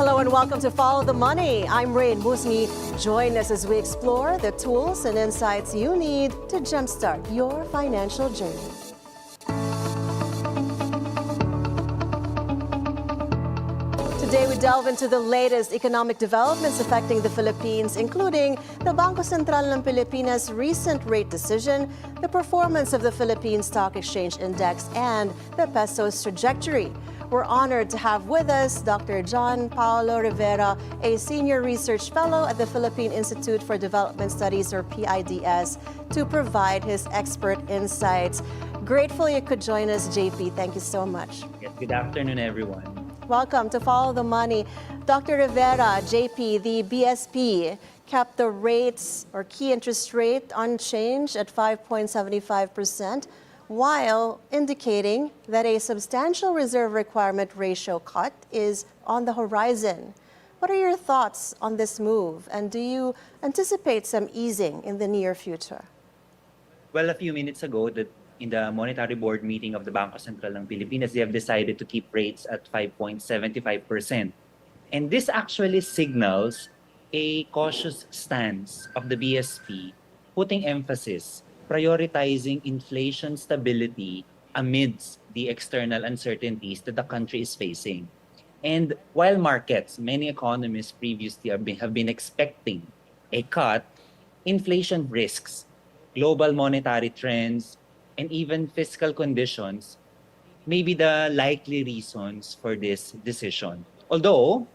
Hello and welcome to Follow the Money. I'm Raine Musñgi. Join us as we explore the tools and insights you need to jumpstart your financial journey. Today we delve into the latest economic developments affecting the Philippines, including the Bangko Sentral ng Pilipinas' recent rate decision, the performance of the Philippine Stock Exchange Index, and the peso's trajectory. We're honored to have with us Dr. Paolo Rivera, a senior research fellow at the Philippine Institute for Development Studies, or PIDS, to provide his expert insights. Grateful you could join us, JP. Thank you so much. Yes, good afternoon, everyone. Welcome to Follow the Money. Dr. Rivera, JP, the BSP kept the rates or key interest rate unchanged at 5.75%. while indicating that a substantial reserve requirement ratio cut is on the horizon. What are your thoughts on this move, and do you anticipate some easing in the near future? Well, a few minutes ago, in the Monetary Board meeting of the Bangko Sentral ng Pilipinas, they have decided to keep rates at 5.75%. And this actually signals a cautious stance of the BSP, putting emphasis prioritizing inflation stability amidst the external uncertainties that the country is facing. And while markets, many economists previously have been expecting a cut, inflation risks, global monetary trends, and even fiscal conditions may be the likely reasons for this decision. Although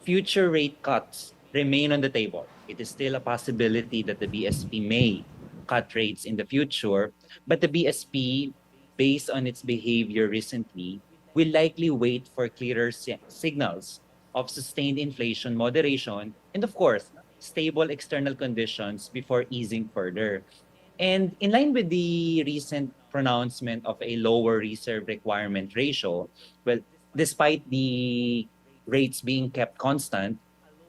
future rate cuts remain on the table, it is still a possibility that the BSP may cut rates in the future, but the BSP, based on its behavior recently, will likely wait for clearer signals of sustained inflation moderation and, of course, stable external conditions before easing further. And in line with the recent pronouncement of a lower reserve requirement ratio, well, despite the rates being kept constant,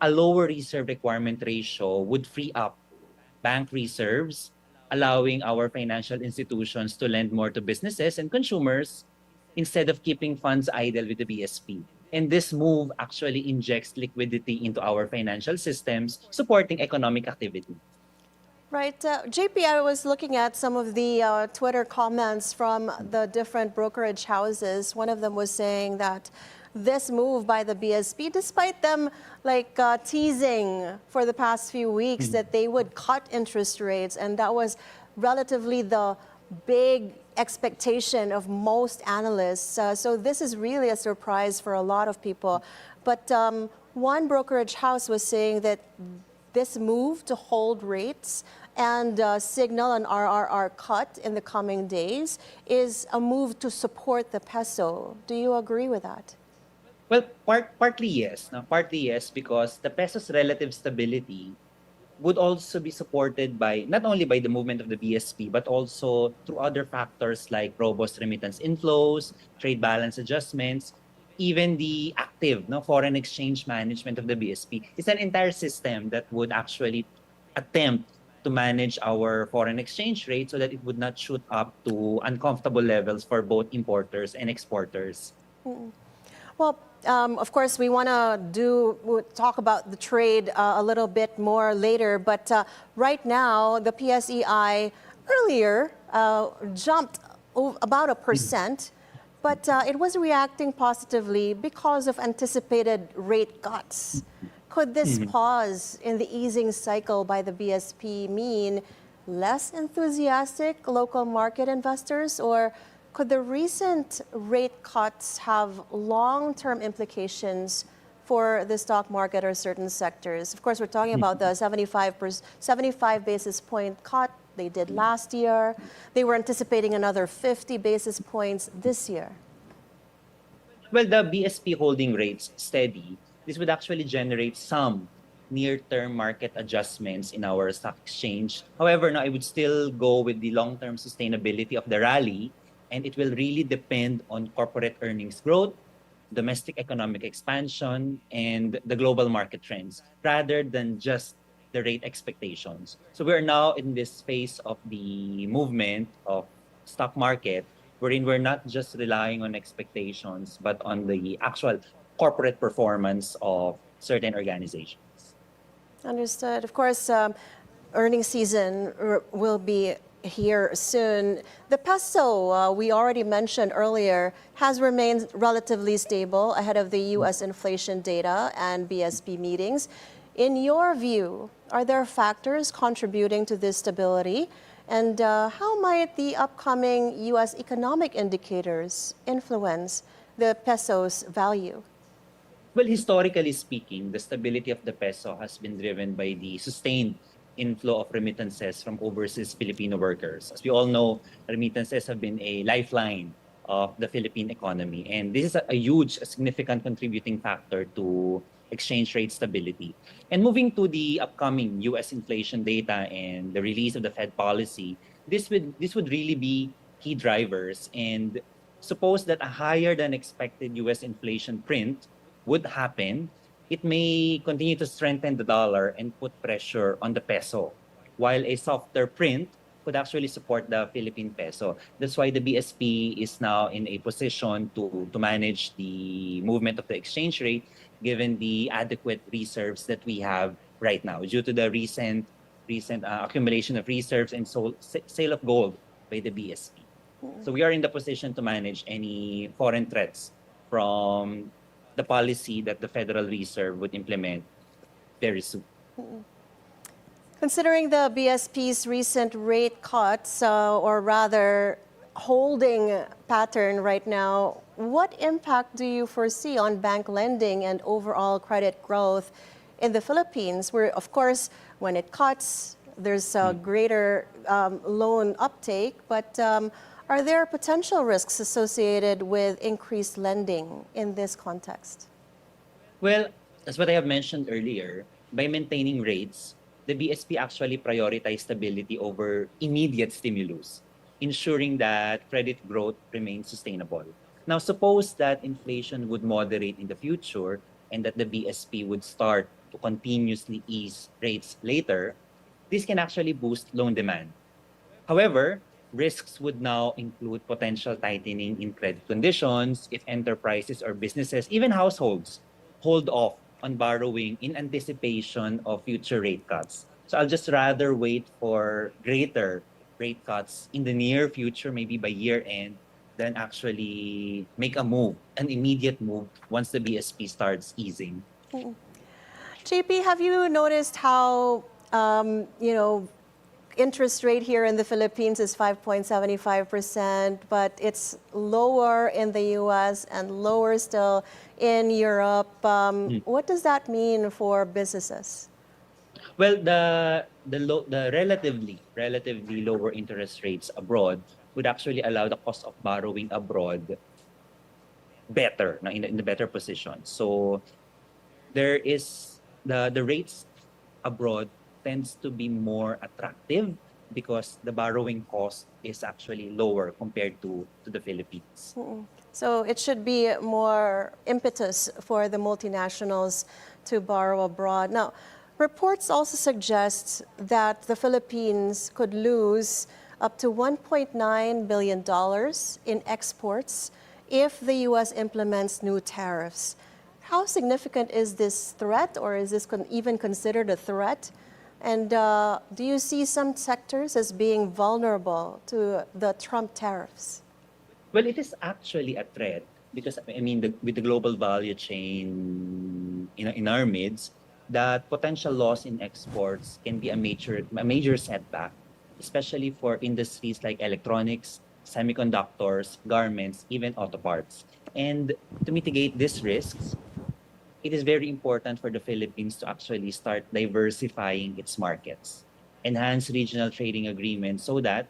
a lower reserve requirement ratio would free up bank reserves, allowing our financial institutions to lend more to businesses and consumers instead of keeping funds idle with the BSP. And this move actually injects liquidity into our financial systems, supporting economic activity. Right. JP, I was looking at some of the Twitter comments from the different brokerage houses. One of them was saying that this move by the BSP, despite them teasing for the past few weeks that they would cut interest rates, and that was relatively the big expectation of most analysts. So this is really a surprise for a lot of people. But one brokerage house was saying that this move to hold rates and signal an RRR cut in the coming days is a move to support the peso. Do you agree with that? Well, partly yes. No? Partly yes, because the peso's relative stability would also be supported by not only by the movement of the BSP, but also through other factors like robust remittance inflows, trade balance adjustments, even the active foreign exchange management of the BSP. It's an entire system that would actually attempt to manage our foreign exchange rate so that it would not shoot up to uncomfortable levels for both importers and exporters. Well, of course, we want to talk about the trade a little bit more later, but right now, the PSEi earlier jumped about 1%, but it was reacting positively because of anticipated rate cuts. Could this pause in the easing cycle by the BSP mean less enthusiastic local market investors, or could the recent rate cuts have long-term implications for the stock market or certain sectors? Of course, we're talking about the 75 basis point cut they did last year. They were anticipating another 50 basis points this year. Well, the BSP holding rates steady, this would actually generate some near-term market adjustments in our stock exchange. However, I would still go with the long-term sustainability of the rally, and it will really depend on corporate earnings growth, domestic economic expansion, and the global market trends, rather than just the rate expectations. So we're now in this phase of the movement of stock market, wherein we're not just relying on expectations, but on the actual corporate performance of certain organizations. Understood. Of course, earnings season will be here soon. The peso, we already mentioned earlier, has remained relatively stable ahead of the U.S. inflation data and BSP meetings. In your view, are there factors contributing to this stability? And how might the upcoming U.S. economic indicators influence the peso's value? Well, historically speaking, the stability of the peso has been driven by the sustained inflow of remittances from overseas Filipino workers. As we all know, remittances have been a lifeline of the Philippine economy. And this is a huge, a significant contributing factor to exchange rate stability. And moving to the upcoming US inflation data and the release of the Fed policy, this would really be key drivers. And suppose that a higher than expected US inflation print would happen, it may continue to strengthen the dollar and put pressure on the peso, while a softer print could actually support the Philippine peso. That's why the BSP is now in a position to manage the movement of the exchange rate, given the adequate reserves that we have right now, due to the recent accumulation of reserves and sale of gold by the BSP. So we are in the position to manage any foreign threats from the policy that the Federal Reserve would implement very soon. Considering the BSP's recent rate cuts, or rather holding pattern right now, what impact do you foresee on bank lending and overall credit growth in the Philippines, where, of course, when it cuts, there's a greater loan uptake, but are there potential risks associated with increased lending in this context? Well, as what I have mentioned earlier, by maintaining rates, the BSP actually prioritized stability over immediate stimulus, ensuring that credit growth remains sustainable. Now, suppose that inflation would moderate in the future and that the BSP would start to continuously ease rates later, this can actually boost loan demand. However, risks would now include potential tightening in credit conditions if enterprises or businesses, even households, hold off on borrowing in anticipation of future rate cuts. So I'll just rather wait for greater rate cuts in the near future, maybe by year end, than actually make a move, an immediate move, once the BSP starts easing. JP, have you noticed how, interest rate here in the Philippines is 5.75%, but it's lower in the US and lower still in Europe? What does that mean for businesses? Well, the relatively lower interest rates abroad would actually allow the cost of borrowing abroad better, in the better position. So there is the rates abroad tends to be more attractive because the borrowing cost is actually lower compared to the Philippines. So it should be more impetus for the multinationals to borrow abroad. Now, reports also suggest that the Philippines could lose up to $1.9 billion in exports if the U.S. implements new tariffs. How significant is this threat, or is this even considered a threat? And do you see some sectors as being vulnerable to the Trump tariffs? Well, it is actually a threat because, with the global value chain in our midst, that potential loss in exports can be a major setback, especially for industries like electronics, semiconductors, garments, even auto parts. And to mitigate these risks, it is very important for the Philippines to actually start diversifying its markets, enhance regional trading agreements so that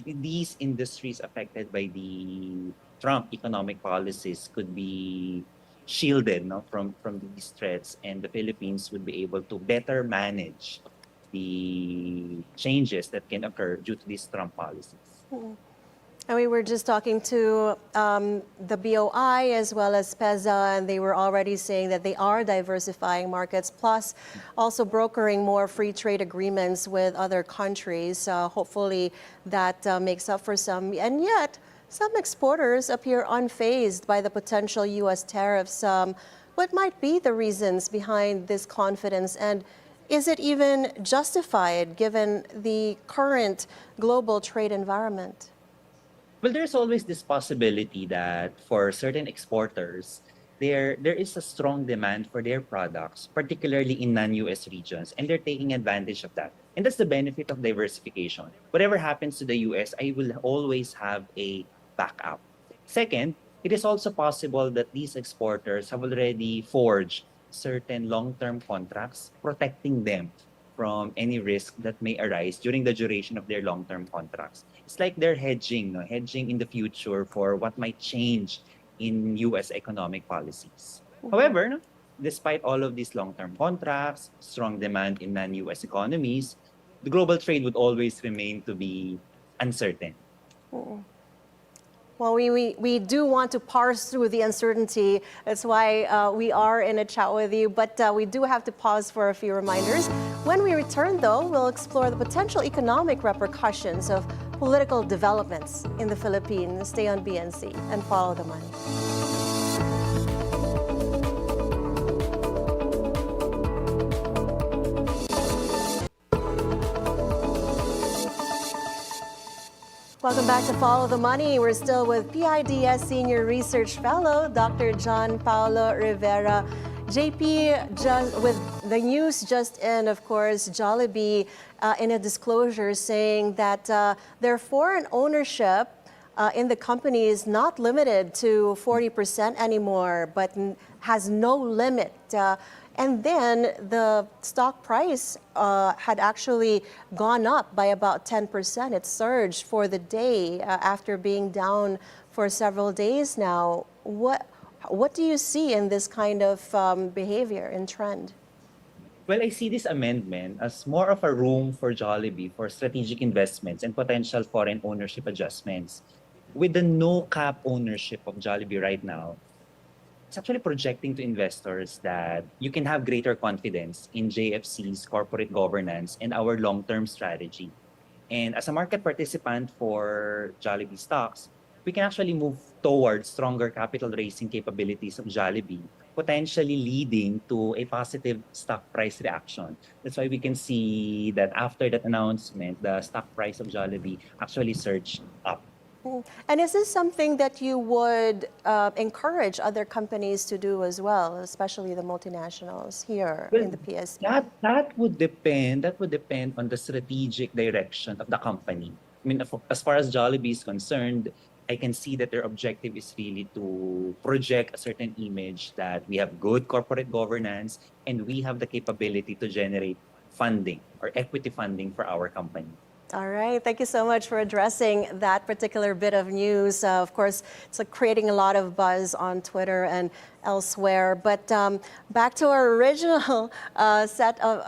these industries affected by the Trump economic policies could be shielded from these threats, and the Philippines would be able to better manage the changes that can occur due to these Trump policies. And we were just talking to the BOI as well as PESA, and they were already saying that they are diversifying markets, plus also brokering more free trade agreements with other countries. Hopefully that makes up for some. And yet, some exporters appear unfazed by the potential U.S. tariffs. What might be the reasons behind this confidence, and is it even justified given the current global trade environment? Well, there's always this possibility that for certain exporters, there is a strong demand for their products, particularly in non-US regions, and they're taking advantage of that. And that's the benefit of diversification. Whatever happens to the US, I will always have a backup. Second, it is also possible that these exporters have already forged certain long-term contracts protecting them from any risk that may arise during the duration of their long-term contracts. It's like they're hedging, no? Hedging in the future for what might change in US economic policies. However, no, despite all of these long-term contracts, strong demand in non-US economies, the global trade would always remain to be uncertain. Well, we do want to parse through the uncertainty. That's why we are in a chat with you, but we do have to pause for a few reminders. When we return, though, we'll explore the potential economic repercussions of political developments in the Philippines. Stay on BNC and follow the money. Welcome back to Follow the Money. We're still with PIDS Senior Research Fellow, Dr. John Paolo Rivera. JP, just with the news just in, of course, Jollibee in a disclosure saying that their foreign ownership in the company is not limited to 40% anymore, but has no limit. And then the stock price had actually gone up by about 10%. It surged for the day after being down for several days now. What do you see in this kind of behavior and trend? Well, I see this amendment as more of a room for Jollibee for strategic investments and potential foreign ownership adjustments. With the no-cap ownership of Jollibee right now, it's actually projecting to investors that you can have greater confidence in JFC's corporate governance and our long-term strategy. And as a market participant for Jollibee stocks, we can actually move towards stronger capital raising capabilities of Jollibee, potentially leading to a positive stock price reaction. That's why we can see that after that announcement, the stock price of Jollibee actually surged up. And is this something that you would encourage other companies to do as well, especially the multinationals here in the PSE? That would depend. That would depend on the strategic direction of the company. I mean, as far as Jollibee is concerned, I can see that their objective is really to project a certain image that we have good corporate governance and we have the capability to generate funding or equity funding for our company. All right. Thank you so much for addressing that particular bit of news. Of course, it's creating a lot of buzz on Twitter and elsewhere. But back to our original set of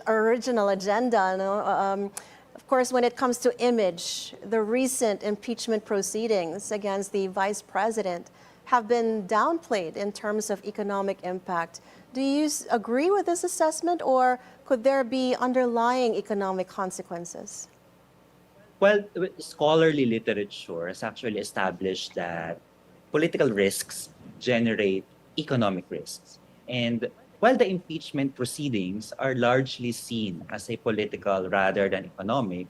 our original agenda. Of course, when it comes to image, the recent impeachment proceedings against the vice president have been downplayed in terms of economic impact. Do you agree with this assessment, or could there be underlying economic consequences? Well, scholarly literature has actually established that political risks generate economic risks. And while the impeachment proceedings are largely seen as a political rather than economic,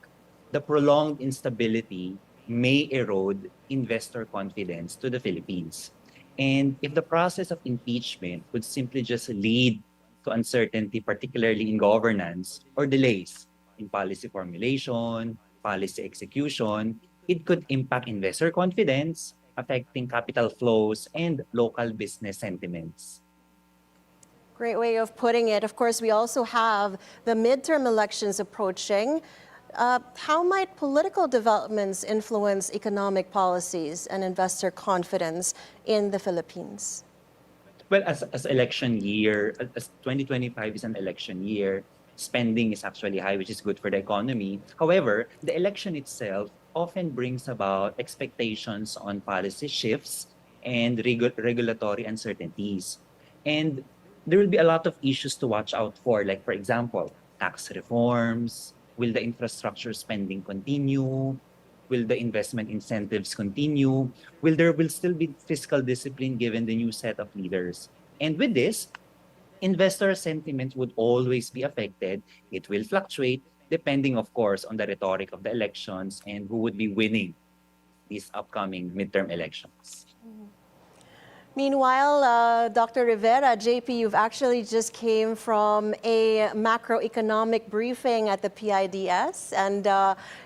the prolonged instability may erode investor confidence to the Philippines. And if the process of impeachment would simply just lead to uncertainty, particularly in governance, or delays in policy formulation, policy execution, it could impact investor confidence, affecting capital flows and local business sentiments. Great way of putting it. Of course, we also have the midterm elections approaching. How might political developments influence economic policies and investor confidence in the Philippines? Well, as election year, as 2025 is an election year, spending is actually high, which is good for the economy. However, the election itself often brings about expectations on policy shifts and regulatory uncertainties. And there will be a lot of issues to watch out for, like, for example, tax reforms. Will the infrastructure spending continue? Will the investment incentives continue? Will there still be fiscal discipline given the new set of leaders? And with this, investor sentiment would always be affected. It will fluctuate depending, of course, on the rhetoric of the elections and who would be winning these upcoming midterm elections. Meanwhile, Dr. Rivera, JP, you've actually just came from a macroeconomic briefing at the PIDS, and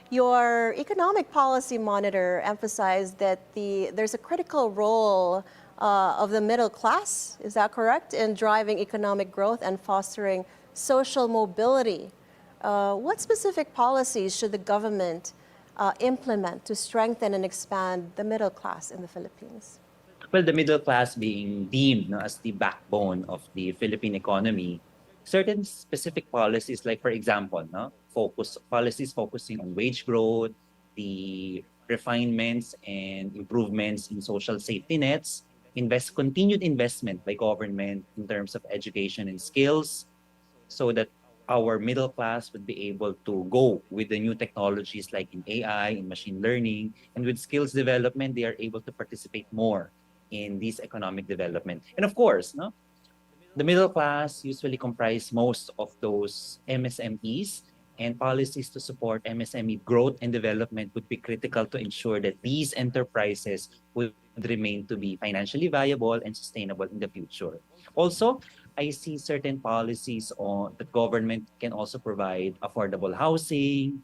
your economic policy monitor emphasized that there's a critical role of the middle class, is that correct, in driving economic growth and fostering social mobility. What specific policies should the government implement to strengthen and expand the middle class in the Philippines? Well, the middle class being deemed as the backbone of the Philippine economy, certain specific policies, like for example, policies focusing on wage growth, the refinements and improvements in social safety nets, continued investment by government in terms of education and skills, so that our middle class would be able to go with the new technologies like in AI, in machine learning, and with skills development, they are able to participate more in this economic development. And of course, the middle class usually comprise most of those MSMEs, and policies to support MSME growth and development would be critical to ensure that these enterprises would remain to be financially viable and sustainable in the future. Also, I see certain policies on the government can also provide affordable housing,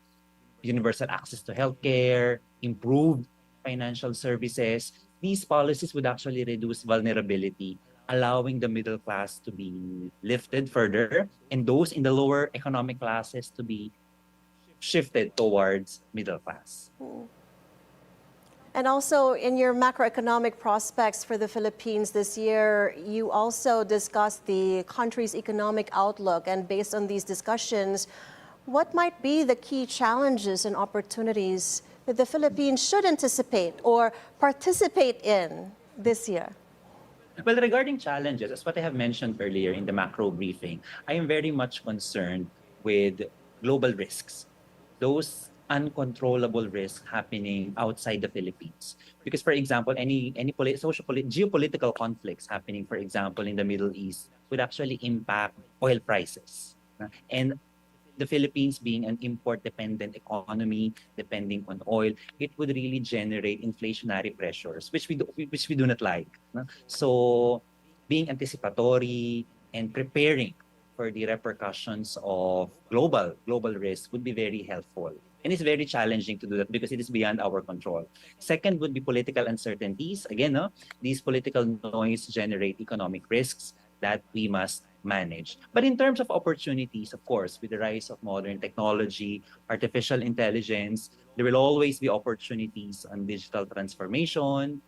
universal access to healthcare, improved financial services. These policies would actually reduce vulnerability, allowing the middle class to be lifted further and those in the lower economic classes to be shifted towards middle class. And also, in your macroeconomic prospects for the Philippines this year, you also discussed the country's economic outlook. And based on these discussions, what might be the key challenges and opportunities that the Philippines should anticipate or participate in this year? Well, regarding challenges, as what I have mentioned earlier in the macro briefing, I am very much concerned with global risks, those uncontrollable risks happening outside the Philippines. Because, for example, any geopolitical conflicts happening, for example, in the Middle East, would actually impact oil prices. And the Philippines being an import-dependent economy, depending on oil, it would really generate inflationary pressures, which we do not like. So, being anticipatory and preparing for the repercussions of global risk would be very helpful. And it's very challenging to do that because it is beyond our control. Second would be political uncertainties. Again, these political noise generate economic risks that we must manage. But in terms of opportunities, of course, with the rise of modern technology, artificial intelligence, there will always be opportunities on digital transformation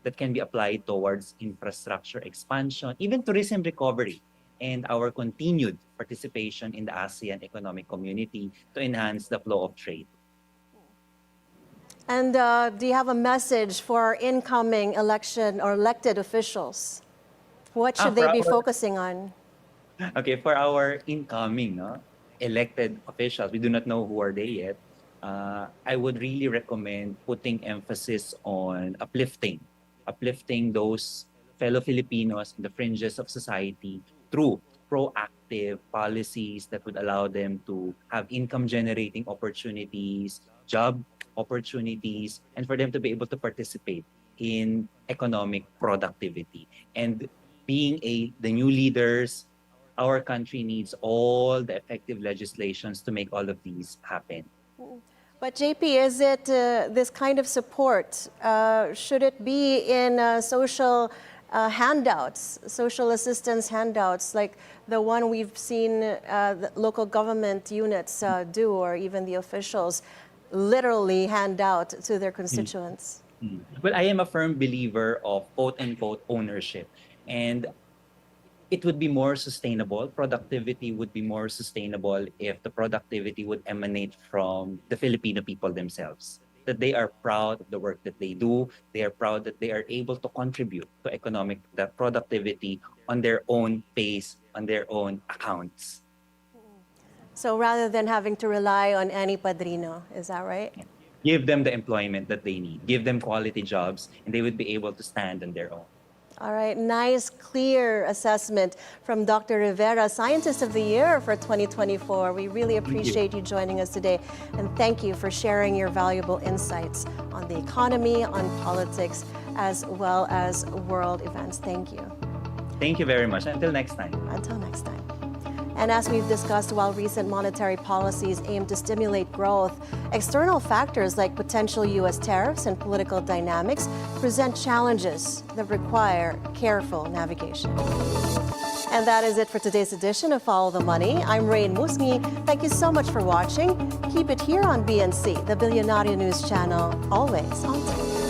that can be applied towards infrastructure expansion, even tourism recovery, and our continued participation in the ASEAN economic community to enhance the flow of trade. And do you have a message for our incoming election or elected officials? What should they be focusing on? Okay, for our incoming elected officials, we do not know who are they yet. I would really recommend putting emphasis on uplifting those fellow Filipinos in the fringes of society through proactive policies that would allow them to have income-generating opportunities, job opportunities, and for them to be able to participate in economic productivity. And being the new leaders, our country needs all the effective legislations to make all of these happen. But JP, is it this kind of support, should it be in social handouts, social assistance handouts, like the one we've seen the local government units do, or even the officials literally hand out to their constituents? Well, I am a firm believer of quote-unquote ownership. And it would be more sustainable. Productivity would be more sustainable if the productivity would emanate from the Filipino people themselves. That they are proud of the work that they do. They are proud that they are able to contribute to economic productivity on their own pace, on their own accounts. So rather than having to rely on any padrino, is that right? Give them the employment that they need. Give them quality jobs, and they would be able to stand on their own. All right, nice, clear assessment from Dr. Rivera, Scientist of the Year for 2024. We really appreciate you joining us today, and thank you for sharing your valuable insights on the economy, on politics, as well as world events. Thank you. Thank you very much. Until next time. Until next time. And as we've discussed, while recent monetary policies aim to stimulate growth, external factors like potential U.S. tariffs and political dynamics present challenges that require careful navigation. And that is it for today's edition of Follow the Money. I'm Raine Musñgi. Thank you so much for watching. Keep it here on BNC, the Bilyonaryo News Channel, always on time.